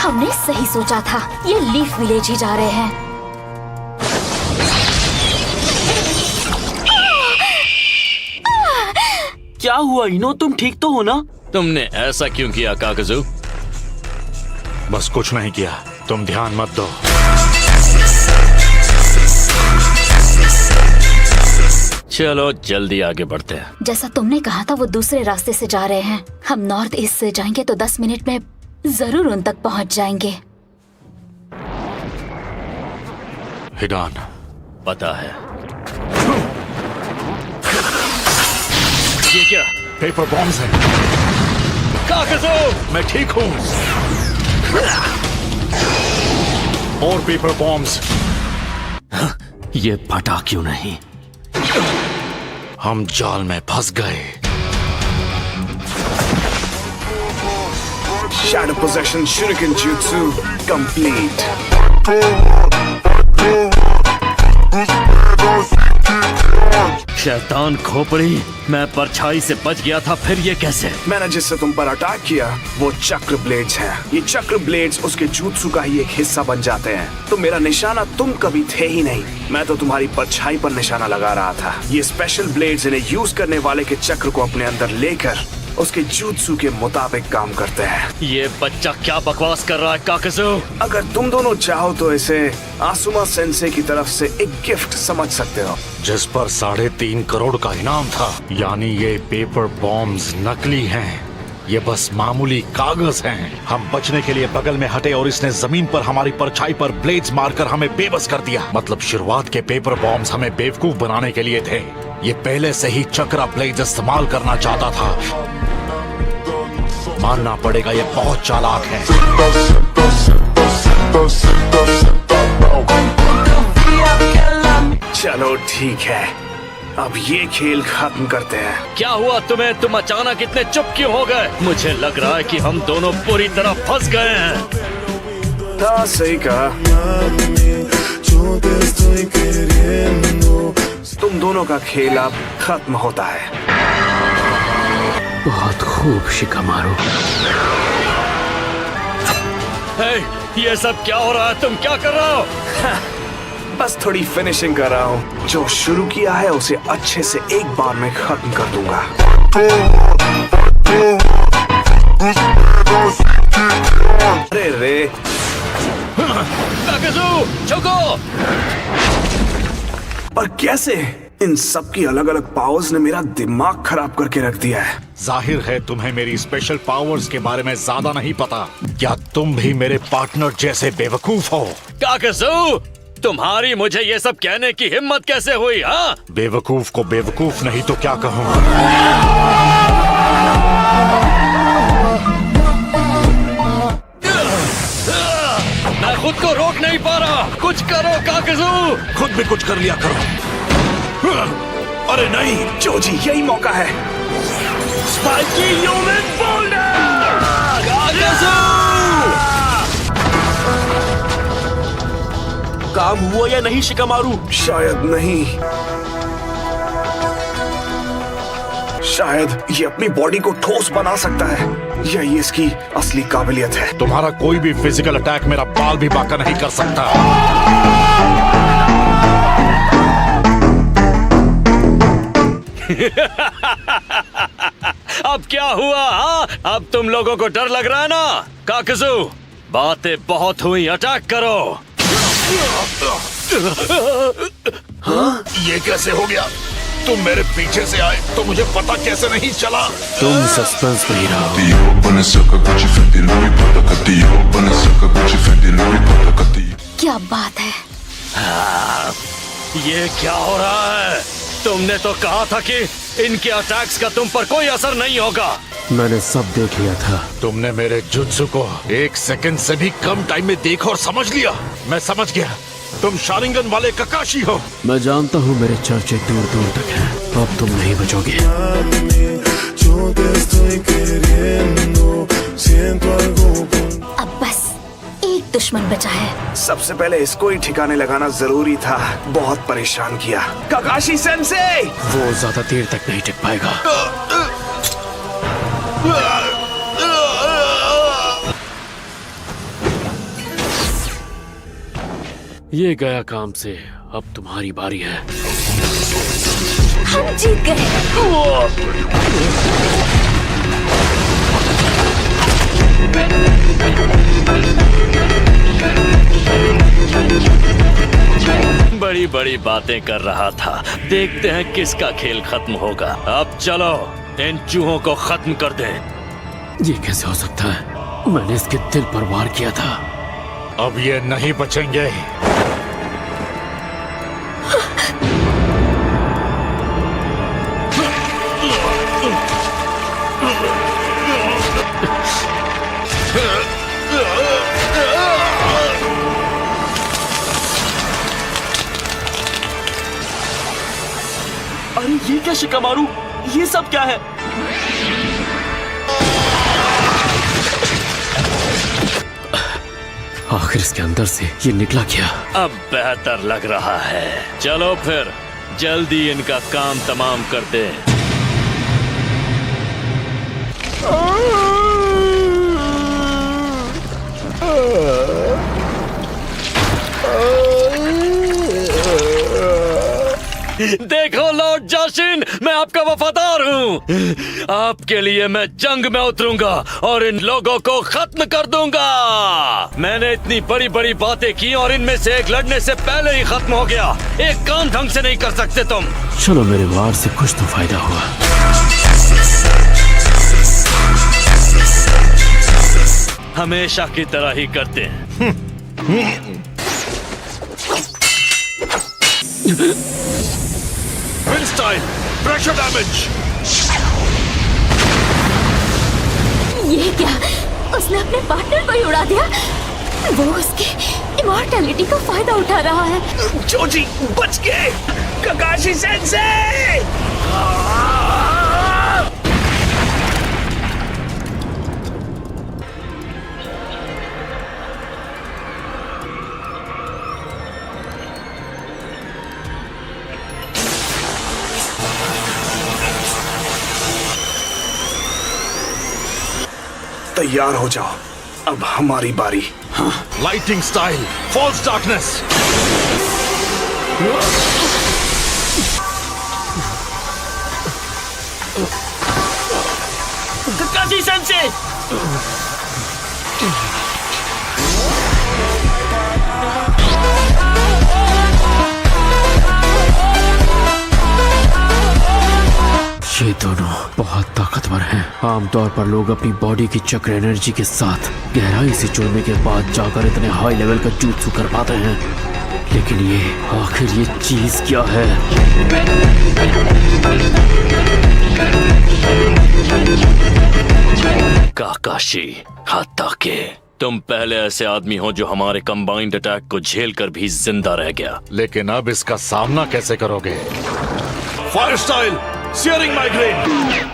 हमने सही सोचा था, ये लीफ विलेज ही जा रहे हैं। क्या हुआ इनो, तुम ठीक तो हो ना? तुमने ऐसा क्यों किया काकजू? बस कुछ नहीं किया, तुम ध्यान मत दो। चलो जल्दी आगे बढ़ते हैं। जैसा तुमने कहा था वो दूसरे रास्ते से जा रहे हैं। हम नॉर्थ ईस्ट से जाएंगे तो 10 मिनट में जरूर उन तक पहुंच जाएंगे। हिडान, पता है। ये क्या? पेपर बॉम्ब्स हैं। काकजू! मैं ठीक हूँ। और पेपर बॉम्ब्स। ये फटा क्यों नहीं? हम जाल में फंस गए। Shadow Possession Shuriken Jutsu complete. शैतान खोपड़ी, मैं परछाई से बच गया था, फिर ये कैसे? मैंने जिससे तुम पर अटैक किया वो चक्र ब्लेड्स हैं। ये चक्र ब्लेड्स उसके jutsu का ही एक हिस्सा बन जाते हैं। तो मेरा निशाना तुम कभी थे ही नहीं, मैं तो तुम्हारी परछाई पर निशाना लगा रहा था। ये स्पेशल ब्लेड्स इन्हें यूज करने वाले के चक्र को अपने अंदर लेकर उसके jutsu के मुताबिक काम करते हैं। ये बच्चा क्या बकवास कर रहा है काकजू? अगर तुम दोनों चाहो तो इसे आसुमा सेंसे की तरफ से एक गिफ्ट समझ सकते हो, जिस पर 3.5 करोड़ का इनाम था। यानी ये पेपर बॉम्ब्स नकली हैं। ये बस मामूली कागज हैं। हम बचने के लिए बगल में हटे और इसने जमीन पर हमारी परछाई पर ब्लेड्स मारकर हमें बेबस कर दिया। मतलब शुरुआत के पेपर बॉम्ब्स हमें बेवकूफ बनाने के लिए थे। ये पहले से ही चक्रा ब्लेड्स इस्तेमाल करना चाहता था। मानना पड़ेगा ये बहुत चालाक है। चलो ठीक है, अब ये खेल खत्म करते हैं। क्या हुआ तुम्हें? तुम अचानक इतने चुप क्यों हो गए? मुझे लग रहा है कि हम दोनों पूरी तरह फंस गए हैं। हाँ सही कहा। तुम दोनों का खेल अब खत्म होता है। बहुत खूब शिकामारू। हे, ये सब क्या हो रहा है? तुम क्या कर रहे हो? बस थोड़ी फिनिशिंग कर रहा हूँ। जो शुरू किया है उसे अच्छे से एक बार में खत्म कर दूंगा। अरे रे, काकजू, झुको! पर कैसे? इन सब की अलग अलग पावर्स ने मेरा दिमाग खराब करके रख दिया है। जाहिर है तुम्हें मेरी स्पेशल पावर्स के बारे में ज्यादा नहीं पता। क्या तुम भी मेरे पार्टनर जैसे बेवकूफ हो? काकजू, तुम्हारी मुझे ये सब कहने की हिम्मत कैसे हुई? हाँ, बेवकूफ को बेवकूफ नहीं तो क्या कहूँ। मैं खुद को रोक नहीं पा रहा। कुछ करो काकजू। खुद भी कुछ कर लिया करो। अरे नहीं जोजी, यही मौका है। Spiky human boulder! काकजू! काम हुआ या नहीं शिकामारू? शायद नहीं। शायद ये अपनी बॉडी को ठोस बना सकता है। यही इसकी असली काबिलियत है। तुम्हारा कोई भी फिजिकल अटैक मेरा बाल भी बांका नहीं कर सकता। अब क्या हुआ? हाँ, अब तुम लोगों को डर लग रहा है ना? काकजू, बातें बहुत हुई, अटैक करो। हाँ? ये कैसे हो गया? तुम मेरे पीछे से आए तो मुझे पता कैसे नहीं चला? तुम सस्पेंस में ही रहो। क्या बात है? ये क्या हो रहा है? तुमने तो कहा था कि इनके अटैक्स का तुम पर कोई असर नहीं होगा। मैंने सब देख लिया था। तुमने मेरे जुत्सु को 1 सेकंड से भी कम टाइम में देखा और समझ लिया। मैं समझ गया, तुम शारिंगन वाले ककाशी हो। मैं जानता हूँ मेरे चर्चे दूर दूर तक हैं। अब तुम नहीं बचोगे। अब बस एक दुश्मन बचा है। सबसे पहले इसको ही ठिकाने लगाना जरूरी था। बहुत परेशान किया। Kakashi sensei! वो ज्यादा देर तक नहीं टिक पाएगा। ये गया काम से, अब तुम्हारी बारी है। हम जीत गए। बड़ी बड़ी बातें कर रहा था, देखते हैं किसका खेल खत्म होगा। अब चलो इन चूहों को खत्म कर दें। ये कैसे हो सकता है? मैंने इसके दिल पर वार किया था। अब ये नहीं बचेंगे। अरे ये क्या शिकामारू, ये सब क्या है? आखिर इसके अंदर से ये निकला क्या? अब बेहतर लग रहा है। चलो फिर जल्दी इनका काम तमाम कर दें। देखो लॉर्ड जाशिन, मैं आपका वफादार हूँ। आपके लिए मैं जंग में उतरूंगा और इन लोगों को खत्म कर दूंगा। मैंने इतनी बड़ी बड़ी बातें की और इनमें से एक लड़ने से पहले ही खत्म हो गया। एक काम ढंग से नहीं कर सकते तुम। चलो, मेरे वार से कुछ तो फायदा हुआ। हमेशा की तरह ही करते हैं। Wind style, pressure damage. ये क्या? उसने अपने पार्टनर को ही उड़ा दिया। वो उसकी इमॉर्टैलिटी का फायदा उठा रहा है। जोजी बच गए। Kakashi sensei. तैयार हो जाओ, अब हमारी बारी। Lighting style, false darkness. Kakashi sensei. ये दोनों बहुत ताकतवर हैं। आमतौर पर लोग अपनी बॉडी की चक्र एनर्जी के साथ गहराई से जुड़ने के बाद जाकर इतने हाई लेवल का jutsu कर पाते हैं, लेकिन ये आखिर ये चीज क्या है? काकाशी हाताके, तुम पहले ऐसे आदमी हो जो हमारे कंबाइंड अटैक को झेल कर भी जिंदा रह गया। लेकिन अब इसका सामना कैसे करोगे? Fire style, shearing migraine.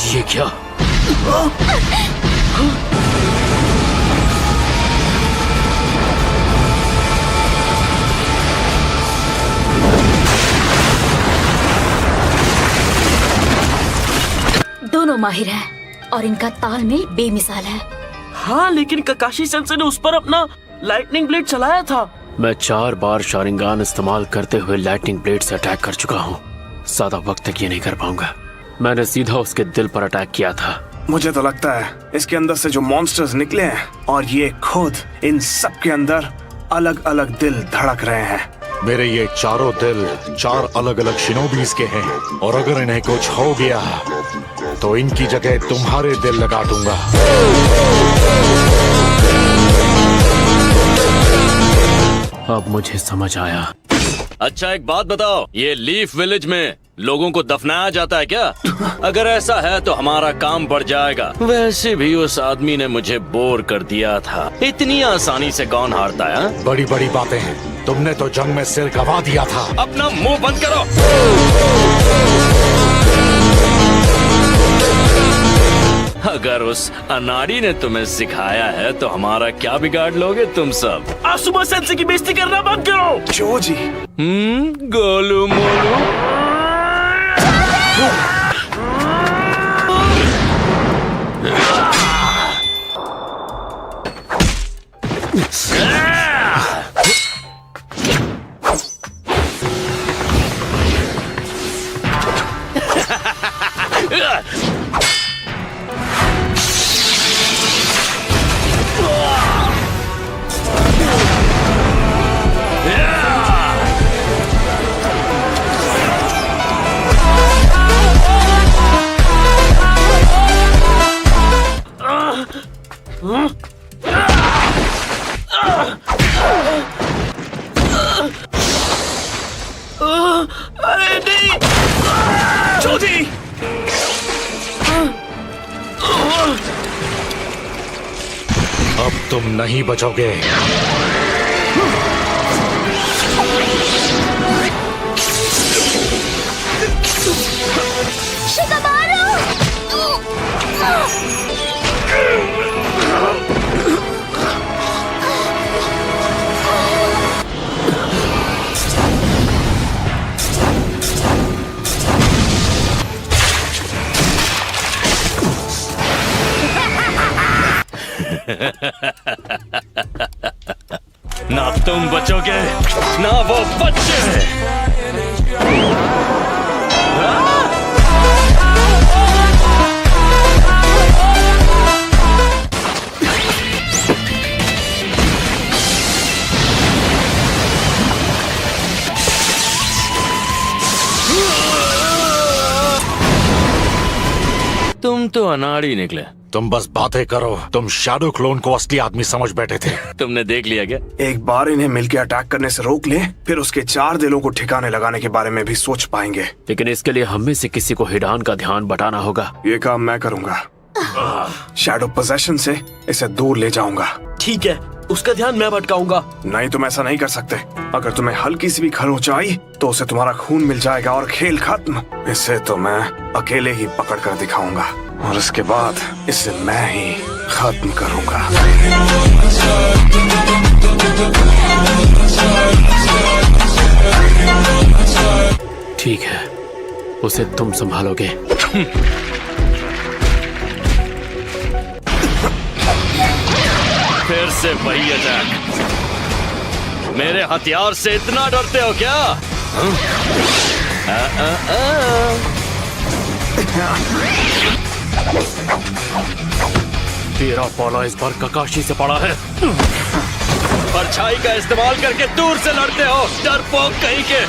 ये क्या? दोनों माहिर हैं और इनका तालमेल बेमिसाल है। हाँ, लेकिन ककाशी सेंसे ने उस पर अपना लाइटनिंग ब्लेड चलाया था। मैं 4 बार शारिंगान इस्तेमाल करते हुए लाइटनिंग ब्लेड से अटैक कर चुका हूँ। ज्यादा वक्त तक ये नहीं कर पाऊंगा। मैंने सीधा उसके दिल पर अटैक किया था। मुझे तो लगता है इसके अंदर से जो मॉन्स्टर्स निकले हैं और ये खुद, इन सब के अंदर अलग अलग दिल धड़क रहे हैं। मेरे ये चारों दिल 4 अलग अलग शिनोबीज के हैं, और अगर इन्हें कुछ हो गया तो इनकी जगह तुम्हारे दिल लगा दूंगा। अब मुझे समझ आया। अच्छा एक बात बताओ, ये लीफ विलेज में लोगों को दफनाया जाता है क्या? अगर ऐसा है तो हमारा काम बढ़ जाएगा। वैसे भी उस आदमी ने मुझे बोर कर दिया था। इतनी आसानी से कौन हारता है? बड़ी बड़ी बातें हैं। तुमने तो जंग में सिर गवा दिया था। अपना मुंह बंद करो। अगर उस अनाड़ी ने तुम्हें सिखाया है तो हमारा क्या बिगाड़ लोगे तुम सब? आसुमा सेंसे की बेइज्जती करना बंद करो। जोजी, गोलू मोलू। नहीं बचोगे। ना तुम बचोगे ना वो बच्चे। तुम तो अनाड़ी निकले। तुम बस बातें करो। तुम शैडो क्लोन को असली आदमी समझ बैठे थे। तुमने देख लिया क्या? एक बार इन्हें मिलकर अटैक करने से रोक ले, फिर उसके 4 दिलों को ठिकाने लगाने के बारे में भी सोच पाएंगे। लेकिन इसके लिए हम में से किसी को हिडान का ध्यान बटाना होगा। ये काम मैं करूंगा। शैडो पोजेशन से इसे दूर ले जाऊंगा। ठीक है, उसका ध्यान मैं भटकाऊंगा। नहीं, तुम ऐसा नहीं कर सकते। अगर तुम्हें हल्की सी भी खरोंच आई तो उसे तुम्हारा खून मिल जाएगा और खेल खत्म। इसे तो मैं अकेले ही पकड़ कर दिखाऊंगा और उसके बाद इसे मैं ही खत्म करूंगा। ठीक है, उसे तुम संभालोगे। फिर से वही अटैक। मेरे हथियार से इतना डरते हो क्या? तेरा पाला इस बार ककाशी से पड़ा है। परछाई का इस्तेमाल करके दूर से लड़ते हो, डरपोक कहीं के।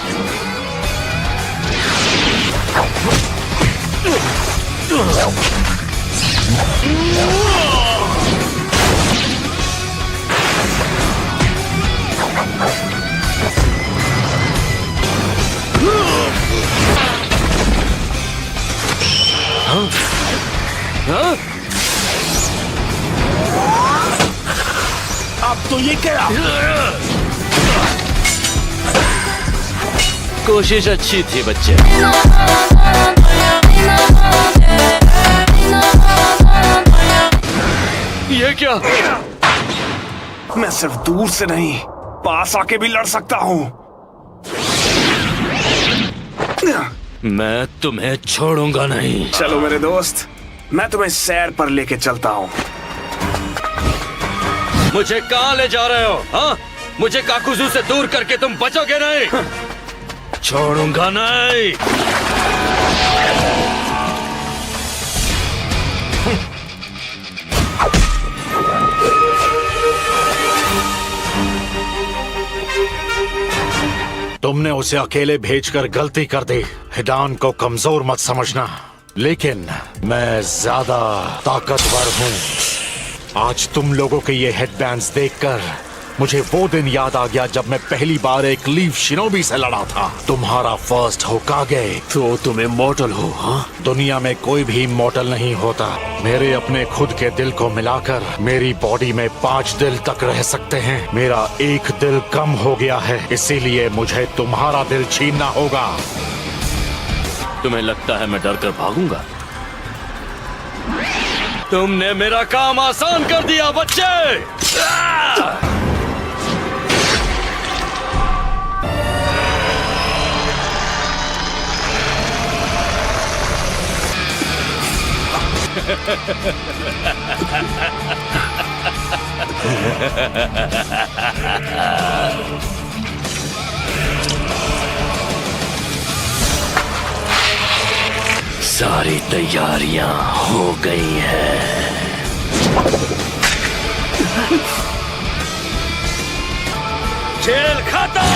हाँ? अब तो ये क्या? कोशिश अच्छी थी बच्चे। ये क्या? मैं सिर्फ दूर से नहीं, पास आके भी लड़ सकता हूँ। मैं तुम्हें छोड़ूंगा नहीं। चलो मेरे दोस्त, मैं तुम्हें सैर पर लेके चलता हूँ। मुझे कहाँ ले जा रहे हो? हाँ? मुझे काकुजू से दूर करके तुम बचोगे नहीं। छोड़ूंगा नहीं। तुमने उसे अकेले भेजकर गलती कर दी। हिडान को कमजोर मत समझना, लेकिन मैं ज्यादा ताकतवर हूँ। आज तुम लोगों के ये हेडबैंड्स देखकर मुझे वो दिन याद आ गया जब मैं पहली बार एक लीफ शिनोबी से लड़ा था। तुम्हारा फर्स्ट होकागे। तो तुम इमॉर्टल हो? हाँ, दुनिया में कोई भी इमॉर्टल नहीं होता। मेरे अपने खुद के दिल को मिलाकर मेरी बॉडी में 5 दिल तक रह सकते हैं। मेरा एक दिल कम हो गया है, इसीलिए मुझे तुम्हारा दिल छीनना होगा। तुम्हें लगता है मैं डर कर भागूंगा? तुमने मेरा काम आसान कर दिया बच्चे। सारी तैयारियां हो गई हैं। खेल खत्म।